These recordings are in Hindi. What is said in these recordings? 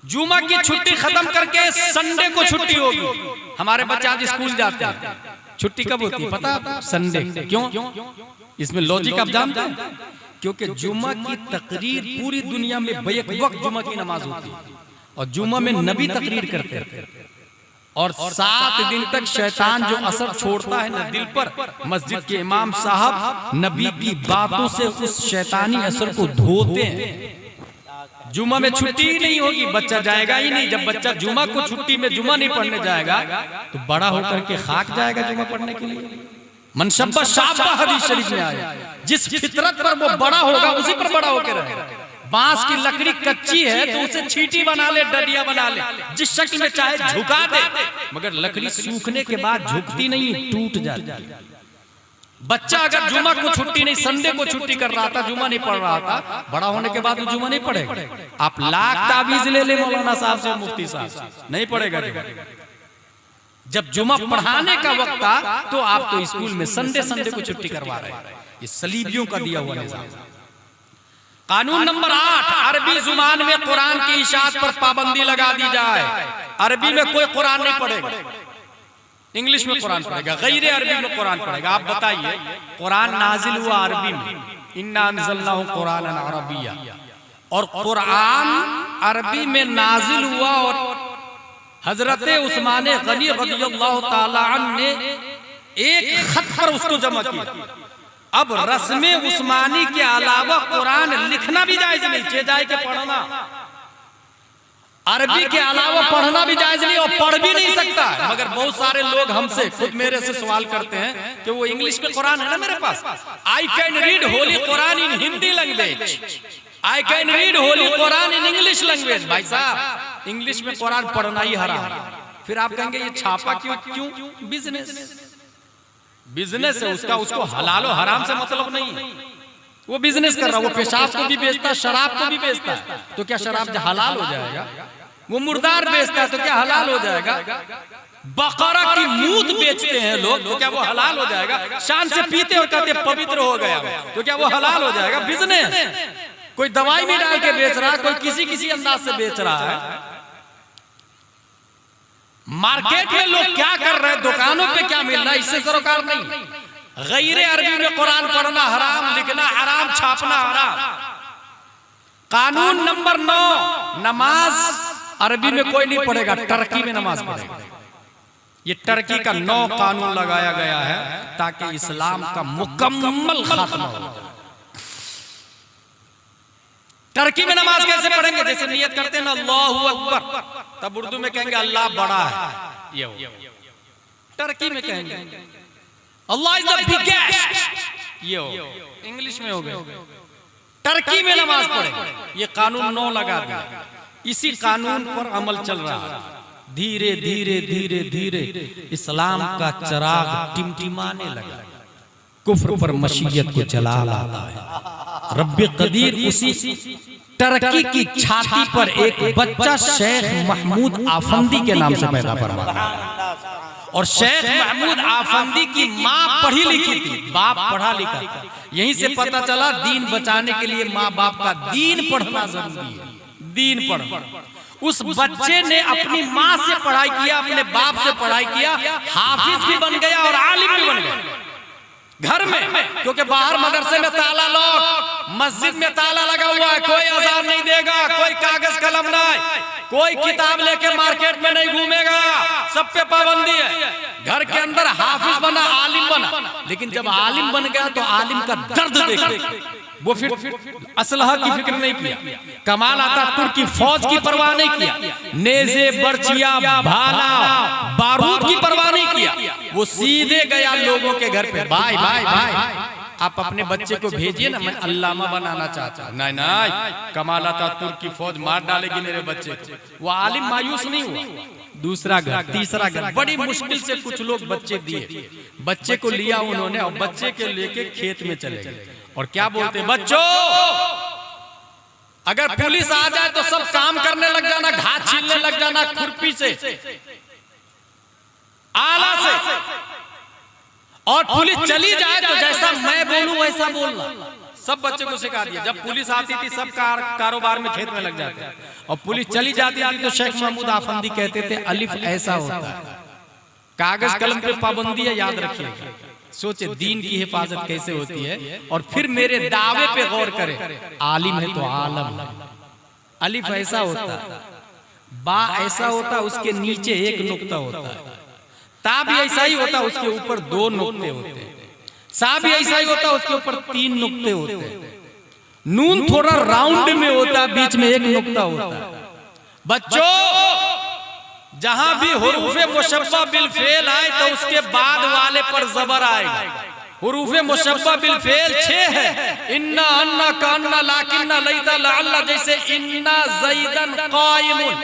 जुमा की छुट्टी खत्म करके संडे को छुट्टी होगी। हमारे बच्चे आज स्कूल जाते हैं, छुट्टी कब होती है पता? संडे। क्यों? इसमें लॉजिक आप जानते हैं? क्योंकि जुमा की तकरीर पूरी दुनिया में बैक वक्त जुमा की नमाज होती है और जुमा में नबी तकरीर करते हैं और 7 दिन तक शैतान जो असर छोड़ता है ना दिल पर, मस्जिद के इमाम साहब नबी की बातों से उस शैतानी असर को धोते हैं। जुमा में छुट्टी ही नहीं होगी, बच्चा जाएगा ही नहीं। जब बच्चा जुमा को छुट्टी में जुमा नहीं पढ़ने जाएगा तो बड़ा होकर के खाक जाएगा जुमा पढ़ने के लिए। मनशब्बा शाबा हदीस शरीफ में आया, जिस फितरत पर वो बड़ा होगा उसी पर बड़ा होकर रहेगा। बांस की लकड़ी कच्ची है तो उसे छींटी बना ले, डलिया बना ले, जिस शक्ल में चाहे झुका दे, मगर लकड़ी सूखने के बाद झुकती नहीं, टूट जाती है। बच्चा अगर जुमा को छुट्टी नहीं, संडे को छुट्टी कर रहा था, जुमा नहीं पढ़ रहा था, बड़ा होने के बाद वो जुमा नहीं पढ़ेगा। आप लाख ताबीज ले ले मौलाना साहब से, मुफ्ती साहब से, नहीं पढ़ेगा। जब जुमा पढ़ाने का वक्त था तो आप तो स्कूल में संडे को छुट्टी करवा रहे हैं। ये सलीबियों का दिया हुआ निजाम। कानून नंबर 8, अरबी जुबान में कुरान की इशाअत पर पाबंदी लगा दी जाए। अरबी में कोई कुरान नहीं पढ़ेगा, इंग्लिश में कुरान पढ़ेगा, गैर अरबी में कुरान पढ़ेगा। आप बताइए, कुरान नाजिल हुआ अरबी में, इन्ना अंज़लनाहु कुरानन अरबिय्या, और कुरान अरबी में नाजिल हुआ और हजरत उस्मान गनी रज़ियल्लाहु ताला अन्हु ने एक खत पर उसको जमा किया। अब रस्मे उस्मानी के अलावा कुरान लिखना भी जायज नहीं, चेजाए के पढ़ना, अरबी के अलावा पढ़ना भी जायज नहीं और पढ़ भी नहीं सकता। मगर बहुत सारे लोग हमसे, खुद मेरे से सवाल करते हैं कि वो इंग्लिश में कुरान है ना मेरे पास, I can read holy Quran in Hindi language, I can read holy Quran in English language. भाई साहब, इंग्लिश में कुरान पढ़ना ही हराम है। फिर आप कहेंगे ये छापा क्यों? बिजनेस है उसका, उसको हलाल और हराम से मतलब नहीं। वो बिजनेस कर रहा है, वो पेशाब को भी बेचता है, शराब को भी बेचता है, तो क्या शराब हलाल हो जाएगा? वो मुर्दार बेचता है तो क्या हलाल हो जाएगा? बकरा की मूत बेचते हैं लोग तो क्या वो हलाल हो जाएगा? शान से पीते और कहते पवित्र हो गया तो क्या वो हलाल हो जाएगा? बिजनेस। कोई दवाई में डाल के बेच रहा है, कोई किसी अंदाज से बेच रहा है। मार्केट में लोग क्या कर रहे हैं, दुकानों पे क्या मिल रहा है, इससे सरोकार नहीं। गैर अरबी में कुरान पढ़ना हराम, लिखना हराम, छापना हराम। कानून नंबर 9, नमाज अरबी में कोई नहीं पढ़ेगा, टर्की में नमाज पढ़ेगा। ये टर्की का 9 कानून लगाया गया है ताकि इस्लाम का मुकम्मल खात्मा हो। टर्की में नमाज कैसे पढ़ेंगे? जैसे नियत करते हैं ना अल्लाहु अकबर, तब उर्दू में कहेंगे अल्लाह बड़ा है, ये टर्की में कहेंगे अल्लाह इज द बिगेस्ट, ये इंग्लिश में हो गया। टर्की में नमाज पढ़ेंगे। ये कानून 9 लगा दिया। इसी कानून पर अमल चल रहा है। धीरे धीरे इस्लाम का चिराग टिमटिमाने लगा, कुफ्र पर मशीयत को जला लाता है। रब्बे कदीर उसी टर्की की छाती पर एक बच्चा शेख महमूद आफंदी के नाम से पैदा फरमाता है। और शेख महमूद आफंदी की माँ पढ़ी लिखी थी, बाप पढ़ा लिखा था। यहीं से पता चला दीन बचाने के लिए माँ बाप का दीन पढ़ना जरूरी है। दीन पढ़ना, उस बच्चे ने अपनी माँ से पढ़ाई किया, अपने बाप से पढ़ाई किया, हाफिज भी बन गया और आलिम भी बन गया घर में। क्योंकि बाहर मदरसे में ताला लॉक, मस्जिद में ताला लगा हुआ है, कोई अजान नहीं देगा, कोई कागज कलम नहीं, कोई किताब लेके मार्केट में नहीं घूमेगा, सब पे पाबंदी है। घर के अंदर हाफिज बना, आलिम बना, लेकिन जब आलिम बन गया तो आलिम का दर्द देखा। वो फिर असलहा की फिक्र नहीं किया, कमाल अतातुर्क की फौज की परवाह नहीं किया, नेज़े बर्चिया भाला बारूद की परवाह नहीं किया। वो सीधे गया लोगों के घर पे, भाई भाई भाई आप अपने बच्चे को भेजिए ना, मैं अल्लामा बनाना चाहता। नहीं नहीं, कमाल अतातुर्क की फौज मार डालेगी मेरे बच्चे को। वो आलिम मायूस नहीं हुआ। दूसरा घर, तीसरा घर, बड़ी मुश्किल से कुछ लोग बच्चे दिए, बच्चे को लिया उन्होंने और बच्चे के लेके खेत में चले गए। और क्या बोलते, बच्चों अगर पुलिस आ जाए तो सब काम करने लग जाना, घास छीलने लग जाना, खुरपी से, आला से, और पुलिस चली जाए तो जैसा मैं बोलूं वैसा बोलना। सब बच्चों को सिखा दिया। जब पुलिस आती थी सब कारोबार में खेत में लग जाते, और पुलिस चली जाती थी तो शेख महमूद आफंदी कहते थे अलिफ ऐसा होता है। कागज कलम पे पाबंदी है, याद रखिएगा। सोचे दीन की हिफाजत कैसे होती है। और फिर मेरे दावे पे गौर करें, आलिम है तो आलम। अलिफ ऐसा होता है, बा ऐसा होता, उसके नीचे एक नुक्ता होता है, ता भी ऐसा ही होता, उसके ऊपर 2 नुक्ते होते हैं, सा भी ऐसा ही होता, उसके ऊपर 3 नुक्ते होते हैं, नून थोड़ा राउंड में होता, बीच में एक नुक्ता होता है। बच्चों जहां भी हुरूफे मुशब्बा बिल फेल आए तो उसके बाद वाले पर जबर आएगा। हुरूफे मुशब्बा बिल फेल 6 है, इन्ना अन्ना कान्ना लाकिन्ना लैता लअल्ला, जैसे इन्ना ज़ैदन क़ाइमुन।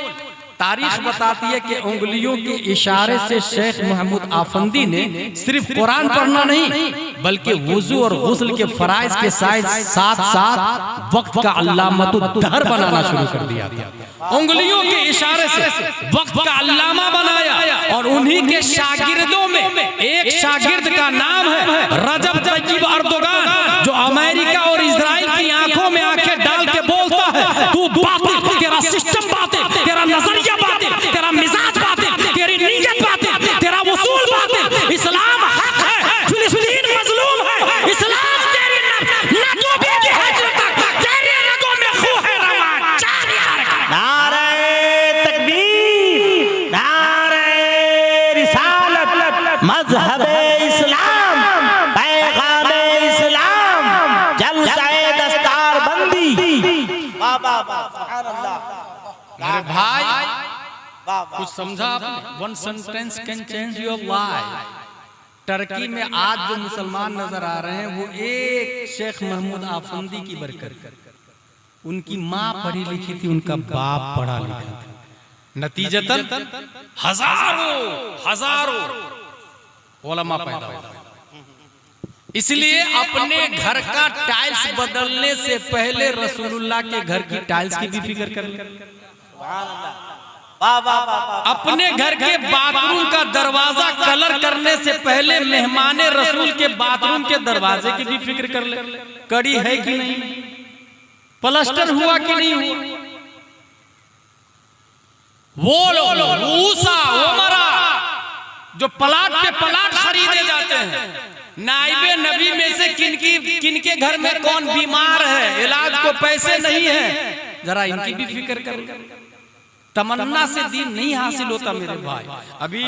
तारीख बताती है कि उंगलियों के इशारे से शेख महमूद आफंदी ने सिर्फ कुरान पढ़ना नहीं बल्कि वुजू और गुस्ल के फराइज के साथ साथ वक्त का अल्लामतुद दहर बनाना शुरू कर दिया था। उंगलियों के इशारे से वक्त का अल्लामा बनाया। और उन्हीं के शागिर्दों में एक शागिर्द का नाम है रजब तय्यब अर्दोगान, जो अमेरिका और इजराइल की आंखों में आंखें डाल के बोलता है तू बातिल, तेरा सिस्टम बातिल, तेरा नजरिया बातिल, तेरा मिजाज बातिल, तेरी नीयत बातिल, तेरा वसूल बातिल। इस्लाम हक है, फिलिस्तीन मजलूम है। इस्लाम तेरी नजूबी की हजरत तक, तेरी रगों में खून है रवा। चार यार नारे तकबीर, नारे रिसालत, मजहबे इस्लाम, पैगामे इस्लाम, जलसाए दस्तारबंदी। वाह वाह वाह, सुभान अल्लाह। मेरे भाई कुछ समझा आपने? One sentence can change your life. Turkey में आज जो मुसलमान नजर आ रहे हैं वो एक शेख महमूद आफंदी की बरकत। उनकी माँ पढ़ी लिखी थी, उनका बाप पढ़ा लिखा था, नतीजतन हजारों उलमा पैदा हुए। इसलिए अपने घर का टाइल्स बदलने से पहले रसूलुल्लाह के घर की टाइल्स की भी फिक्र कर ले। अपने घर के बाथरूम का दरवाजा कलर करने से पहले मेहमान रसूल के बाथरूम के दरवाजे की भी फिक्र कर ले। कड़ी है कि नहीं, प्लास्टर हुआ कि नहीं हुआ, वो ऊसा उमरा जो प्लाट पे प्लाट खरीदे जाते हैं, नाइबे नबी में से किनके घर में कौन बीमार है, इलाज को पैसे नहीं है, जरा इनकी भी फिक्र कर। तमन्ना से दीन नहीं हासिल होता मेरे भाई। अभी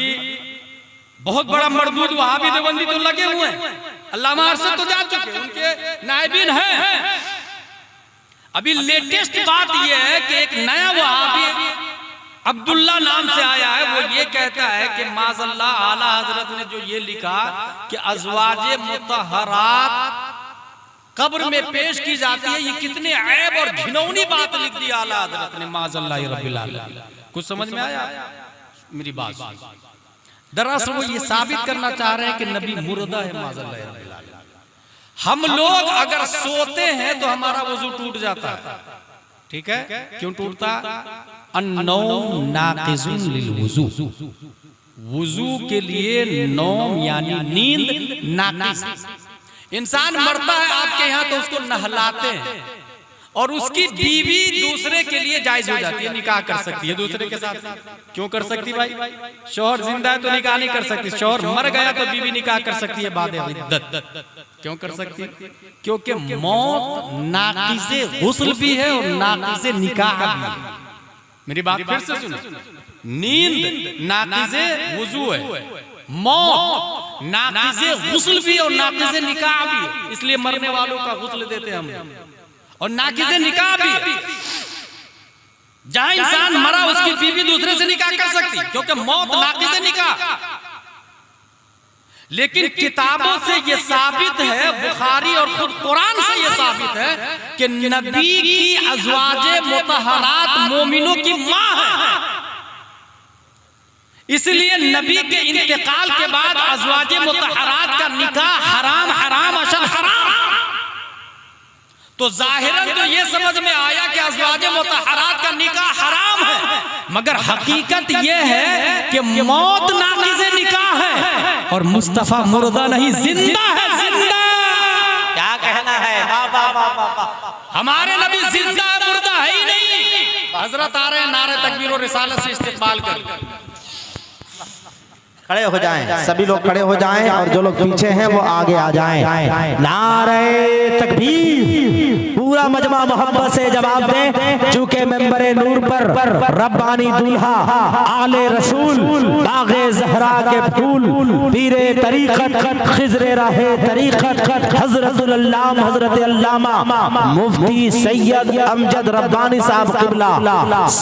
बहुत बड़ा मरदूद वहाबी देवबंदी तो लगे हुए हैं, अल्लामा अरशद तो जा चुके, उनके नाइबीन हैं। अभी लेटेस्ट बात यह है कि एक नया वहाबी अब्दुल्ला नाम से आया है, वो ये कहता है कि माज़अल्लाह आला हजरत ने जो ये लिखा कि अज़वाजे मुतहरात कब्र में पेश की जाती है, ये कितने ऐब और घिनौनी बात लिख दी आला हजरत ने, माज़अल्लाह रब्बिल आलमीन। कुछ समझ में आया मेरी बात? दरअसल वो ये साबित करना चाह रहे हैं कि नबी मुर्दा है, माज़अल्लाह रब्बिल आलमीन। हम लोग अगर सोते हैं तो हमारा वजू टूट जाता है, ठीक है? क्यों टूटता? अन्नौम नाक़िज़ुन लिल वुज़ू, वुज़ू के लिए नौम यानी नींद नाक़िज़। इंसान मरता है आपके यहाँ तो उसको नहलाते हैं, और उसकी बीवी दूसरे के लिए जायज हो जाती है, निकाह कर सकती है दूसरे के साथ। क्यों कर सकती भाई? शौहर जिंदा है तो निकाह नहीं कर सकती, शौहर मर गया तो बीवी निकाह कर सकती है बाद इद्दत। क्यों कर सकती? क्योंकि मौत नाक़िज़े गुस्ल भी है और नाक़िज़े निकाह भी है। मेरी बात फिर से सुनो, नींद नाक़िज़े वुज़ू है, मौत नाक़िज़े गुस्ल भी और नाक़िज़े निकाह भी है। इसलिए मरने वालों का गुस्ल देते हम, और नाक़िज़े निकाह भी। जहां इंसान मरा उसकी बीवी दूसरे से निकाह कर सकती, क्योंकि मौत नाक़िज़े निकाह। लेकिन किताबों से ये साबित है, बुखारी और खुद कुरान से ये साबित है कि नबी की अज़वाजे मुतहरात मोमिनों की मां है। इसलिए नबी के इंतकाल के बाद अज़वाजे मुतहरात का निकाह हराम अशद हराम। तो जाहिरन तो ये समझ में आया कि अज़वाजे मुतहरात का निकाह हराम है, मगर हकीकत ये है कि मौत नाक़िज़े निकाह है और मुस्तफ़ा मुर्दा नहीं, जिंदा है, जिंदा। क्या कहना है? वाह वाह वाह हमारे नबी जिंदा है, मुर्दा है ही नहीं। हजरत आ रहे हैं, नारे तकबीर और रिसालत से इस्तेमाल कर। खड़े हो जाएं, सभी लोग खड़े हो जाएं और जो लोग पीछे हैं वो आगे आ जाएं। नारे तकबीर, पूरा मजमा मोहब्बत से जवाब दें। चूंकि मेंबरे नूर पर रब्बानी दूल्हा आले रसूल बागे ज़हरा के फूल पीरे तरीक़त खिज़रे राहे तरीक़त हज़रतुल अल्लामा हज़रत अल्लामा मुफ्ती सैयद अमजद रब्बानी साहब क़िबला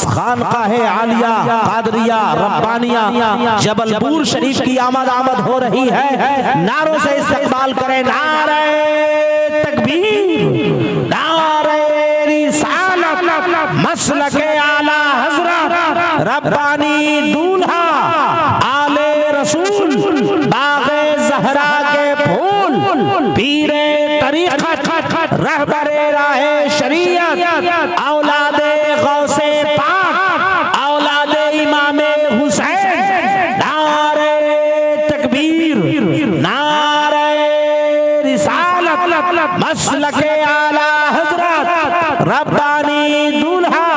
खानक़ाहे आलिया क़ादरिया रब्बानिया जबलपुर शरीफ की आमद हो रही है। नारों से इस्तकबाल करें। नारे तकबीर, नारे रिसालत, मसलके आला हज़रत रब्बानी दूल्हा आले रसूल बागे ज़हरा के फूल पीरे तरीक़त रहबरे राहे शरीयत औलादे गौसे पाक औलादे इमामे हुसैन। मसलके आला हज़रत रब्बानी दूल्हा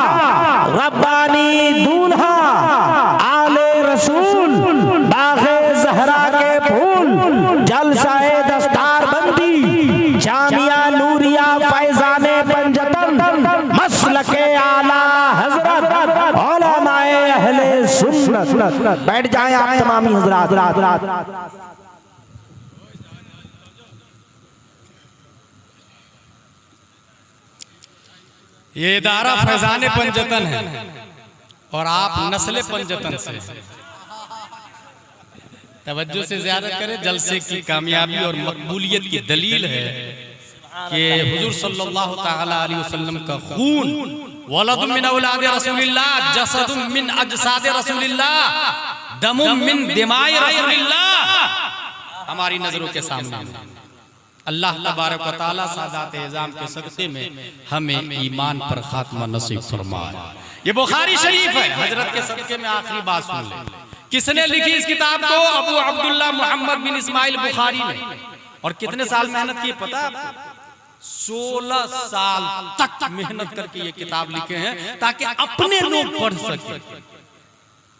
आले रसूल बागे ज़हरा के फूल जलसाए दस्तार बंदी जामिया नूरिया फैज़ाने पंजतन मसलके आला हज़रत उलमाए अहले सुन्नत। बैठ जाएं आप तमामी हज़रात। ये इदारा फैजाने पंजतन है और आप नस्ले पंजतन से। तवज्जो से ज़ियारत करें। जलसे की कामयाबी और मकबूलियत की दलील है कि हुजूर सल्लल्लाहु तआला अलैहि वसल्लम का खून वलदुम मिन औलाद रसूलिल्लाह जसदुम मिन अजसाद रसूलिल्लाह दमुम मिन दिमाए रसूलिल्लाह हमारी नजरों के सामने। अल्लाह तबारक व तआला सादात एज़ाम के सदक़े में हमें ईमान पर खात्मा नसीब फरमाए। ये बुखारी शरीफ है। हजरत के सदक़े में आखिरी बात सुन ले। किसने लिखी इस किताब को? अबू अब्दुल्लाह मोहम्मद बिन इस्माइल बुखारी ने। और कितने साल मेहनत की पता है आपको? 16 साल तक मेहनत करके ये किताब लिखे हैं ताकि अपने लोग पढ़ सके।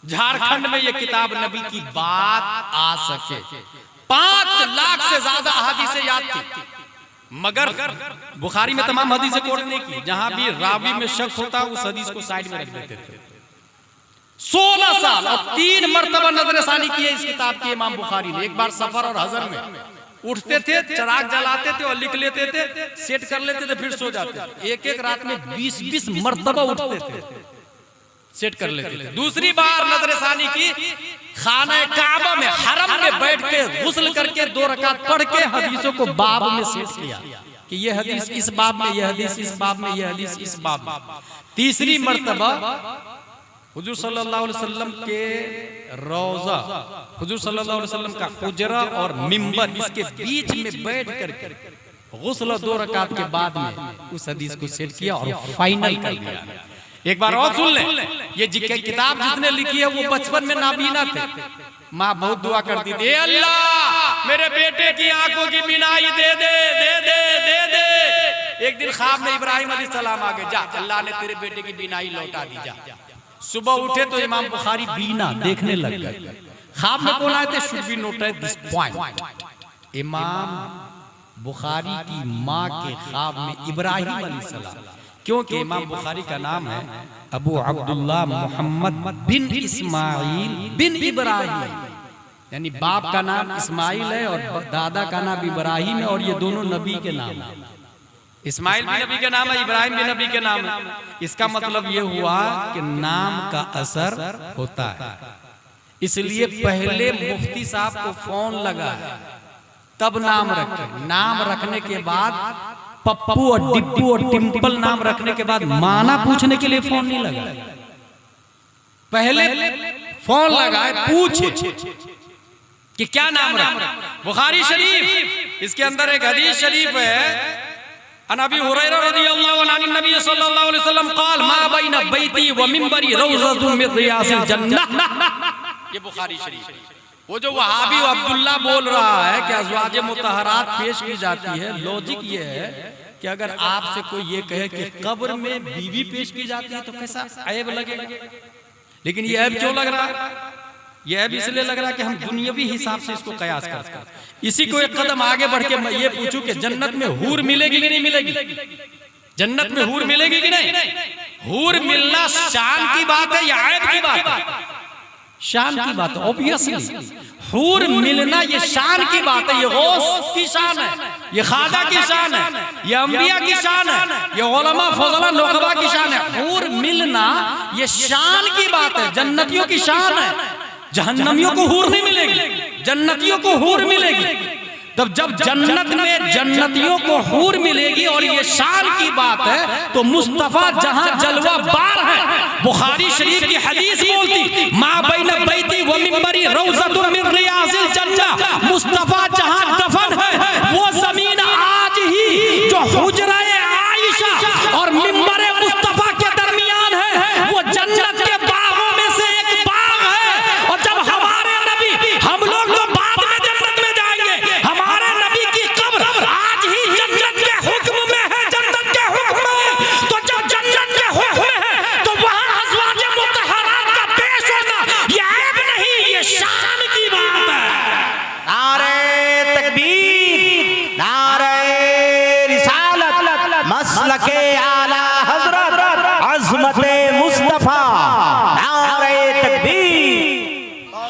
झारखंड में ये किताब नबी की बात आ सके। 5 लाख से ज्यादा हदीसें याद थी, मगर बुखारी में तमाम हदीसें कोट नहीं की। जहां भी रावी में शक होता उस हदीस को साइड में रख देते थे। 16 साल और 3 मरतबा नजरसानी की है इस किताब की इमाम बुखारी ने। एक बार सफर और हजर में उठते थे, चिराग जलाते थे और लिख लेते थे, सेट कर लेते थे, फिर सो जाते थे। एक रात में 20-20 मरतबा उठते थे, सेट कर लेते थे। दूसरी बार नजरसानी की खाना काबा में हरम में बैठ के गुस्ल करके 2 रकात पढ़ के हदीसों को बाब में सेट किया कि ये हदीस इस बाब में, ये हदीस इस बाब में, ये हदीस इस बाब में। तीसरी मर्तबा हुजूर सल्लल्लाहु अलैहि वसल्लम के रोजा, हुजूर सल्लल्लाहु अलैहि वसल्लम का हुजरा और मिंबर, इसके बीच में बैठ करके गुस्ल 2 रकात के बाद में उस हदीस को सेट किया और फाइनल कर दिया। एक बार और सुन ले। ये किताब जिसने लिखी है वो बचपन में नाबीना थे। माँ बहुत दुआ करती थी, अल्लाह मेरे बेटे की आंखों की बीनाई दे दे दे दे दे दे। एक दिन ख्वाब में इब्राहिम अलैहिस्सलाम आ गए, जा अल्लाह ने तेरे बेटे की बीनाई लौटा दी, जा। सुबह उठे तो इमाम बुखारी बीना देखने लग गए। ख्वाब में कौन आए थे? Should be noted this point. इमाम बुखारी की माँ के ख्वाब में इब्राहिम अलैहिस्सलाम, क्योंकि इमाम बुखारी का नाम है अबू अब्दुल्लाह मोहम्मद बिन इस्माइल बिन इब्राहिम, यानी बाप का नाम इस्माइल है और दादा का नाम इब्राहिम है और ये दोनों नबी के नाम है। इस्माइल भी नबी के नाम है, इब्राहिम भी नबी के नाम है। इसका मतलब ये हुआ कि नाम का असर होता है। इसलिए पहले मुफ्ती साहब को फोन लगा तब नाम रखे। नाम रखने के बाद पप्पू और डिप्पू और टिम्पल नाम रखने के बाद माना पूछने के लिए फोन नहीं लगा। पहले फोन लगाए, पूछे कि क्या नाम रखा। बुखारी शरीफ, इसके अंदर एक हदीस शरीफ है, अबी हुरैरा रज़ियल्लाहु अन्हु नबी सल्लल्लाहु अलैहि वसल्लम क़ाल मा बैन बैती व मिंबरी रौज़तुम मिन रियासिल जन्नह। ये बुखारी शरीफ है। वो जो वहाबी अब्दुल्ला बोल रहा है कि अज़वाज मुतहरात पेश की जाती है, लॉजिक ये है कि अगर आपसे कोई ये कहे कि कब्र में बीवी पेश की जाती है तो कैसा ऐब लगेगा, लेकिन ये ऐब क्यों लग रहा है? ये ऐब इसलिए लग रहा है कि हम दुनियावी हिसाब से इसको कयास करते हैं। इसी को एक कदम आगे बढ़ के मैं ये पूछूं कि जन्नत में हूर मिलेगी कि नहीं मिलेगी? जन्नत में हूर मिलेगी कि नहीं? हूर मिलना शान की बात है या ऐब की बात है? शान की बात है, ऑब्वियसली। हूर मिलना ये शान की बात है, ये गौस की शान है, ये खाजा की शान है, ये अंबिया की शान है, ये उलमा फज़ला नुक़बा की शान है। हूर मिलना ये शान की बात है, जन्नतियों की शान है। जहन्नमियों को हूर नहीं मिलेगी, जन्नतियों को हूर मिलेगी। तब जब जन्नत में जन्नतियों को हूर मिलेगी और ये शान की बात है, तो मुस्तफा जहां जलवा बार है। बुखारी शरीफ की हदीस बोलती मा बैन बैती व मिंबरी रौज़तुन मिन रियाज़िल जन्नह, मुस्तफा जहां दफन है वो जमीन आज ही जो हुजरा आयशा और मिंबर मुस्तफा के दरमियान है, वो जन्नत के बागों में से एक बाग है। और जब हमारे नबी, हम लोग तो बाद में जन्नत में जाएंगे, हमारे नबी की कब्र आज ही जन्नत के हुक्म में है, जन्नत के हुक्म में। तो जब जन्नत के हुक्म में है तो वहां अज़वाज मुतहहरात का पेश होना ये ऐब नहीं, ये शान की बात है। नारे तकबीर, नारे रिसालत, मसलके आला हजरत, अज़मते मुस्तफा, नारे तकबीर।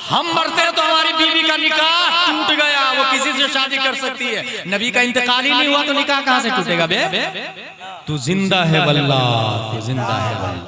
हम मरते हैं तो हमारी बीवी का निकाह टूट गया, वो किसी से शादी कर सकती है। नबी का इंतकाल ही नहीं हुआ तो निकाह कहां से टूटेगा बे? तू जिंदा है वल्लाह, तू जिंदा है वल्लाह।